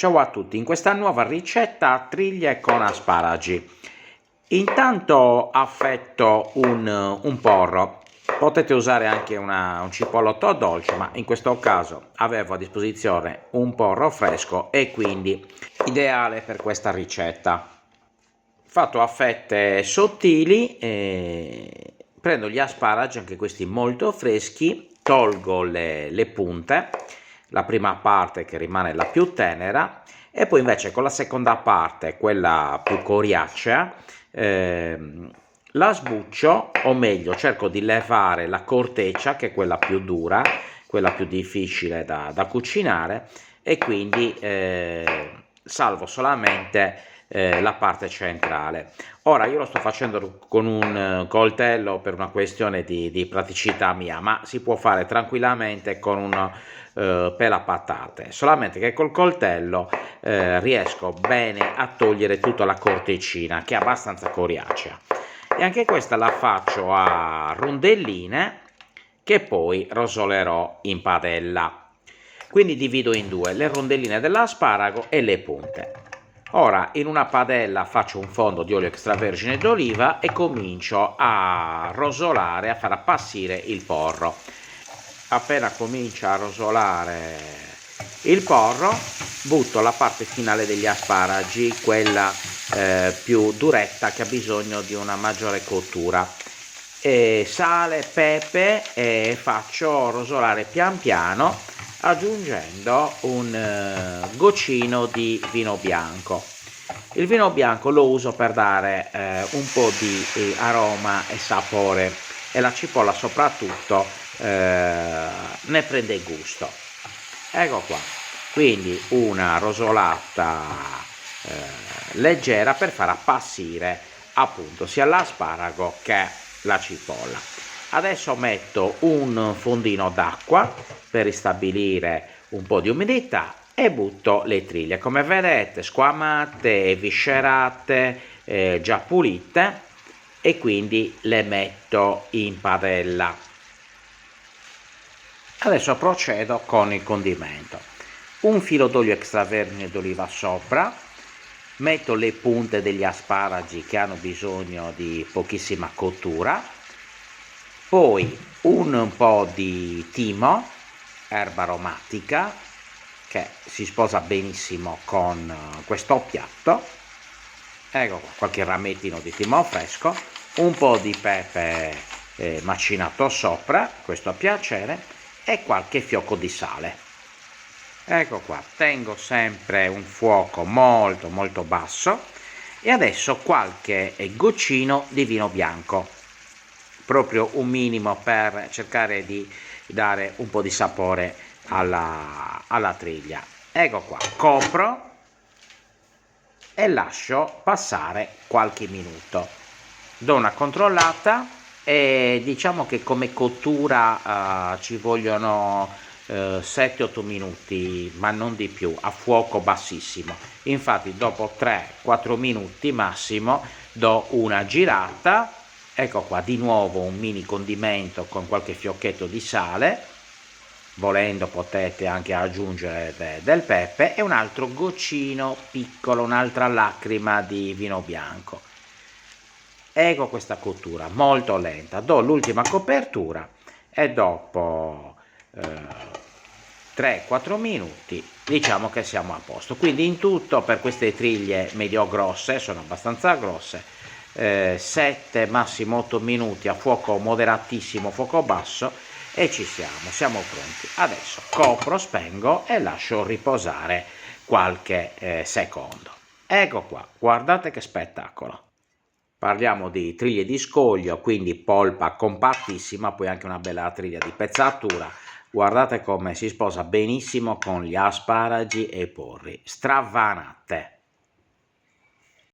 Ciao a tutti, in questa nuova ricetta triglie con asparagi. Intanto affetto un porro, potete usare anche un cipollotto dolce, ma in questo caso avevo a disposizione un porro fresco e quindi ideale per questa ricetta. Fatto a fette sottili, prendo gli asparagi, anche questi molto freschi, tolgo le punte, la prima parte che rimane la più tenera, e poi invece con la seconda parte, quella più coriacea, la sbuccio, o meglio cerco di levare la corteccia, che è quella più dura, quella più difficile da cucinare, e quindi salvo solamente la parte centrale. Ora io lo sto facendo con un coltello per una questione di praticità mia, ma si può fare tranquillamente con un pelapatate, solamente che col coltello riesco bene a togliere tutta la cortecina, che è abbastanza coriacea, e anche questa la faccio a rondelline che poi rosolerò in padella. Quindi divido in due le rondelline dell'asparago e le punte. Ora in una padella faccio un fondo di olio extravergine d'oliva e comincio a rosolare, a far appassire il porro. Appena comincia a rosolare il porro, butto la parte finale degli asparagi, quella più duretta, che ha bisogno di una maggiore cottura. Sale, pepe, e faccio rosolare pian piano, aggiungendo un goccino di vino bianco. Il vino bianco lo uso per dare un po' di aroma e sapore, e la cipolla soprattutto ne prende gusto. Ecco qua, quindi una rosolata leggera per far appassire appunto sia l'asparago che la cipolla. Adesso metto un fondino d'acqua per ristabilire un po' di umidità e butto le triglie, come vedete squamate, viscerate, già pulite, e quindi le metto in padella. Adesso procedo con il condimento. Un filo d'olio extravergine d'oliva sopra, metto le punte degli asparagi che hanno bisogno di pochissima cottura, poi un po' di timo, erba aromatica, che si sposa benissimo con questo piatto. Ecco qua, qualche ramettino di timo fresco, un po' di pepe macinato sopra, questo a piacere, e qualche fiocco di sale. Ecco qua, tengo sempre un fuoco molto molto basso, e adesso qualche goccino di vino bianco, proprio un minimo per cercare di dare un po' di sapore alla triglia. Ecco qua, copro e lascio passare qualche minuto, do una controllata, e diciamo che come cottura ci vogliono 7-8 minuti, ma non di più, a fuoco bassissimo. Infatti dopo 3-4 minuti massimo do una girata. Ecco qua, di nuovo un mini condimento con qualche fiocchetto di sale, volendo potete anche aggiungere del pepe, e un altro goccino piccolo, un'altra lacrima di vino bianco. Ecco questa cottura molto lenta, do l'ultima copertura e dopo 3-4 minuti diciamo che siamo a posto. Quindi in tutto, per queste triglie medio grosse, sono abbastanza grosse, 7 massimo 8 minuti a fuoco moderatissimo, fuoco basso, e siamo pronti. Adesso copro, spengo e lascio riposare qualche secondo. Ecco qua, guardate che spettacolo. Parliamo di triglie di scoglio, quindi polpa compattissima, poi anche una bella triglia di pezzatura. Guardate come si sposa benissimo con gli asparagi e i porri, stravanate.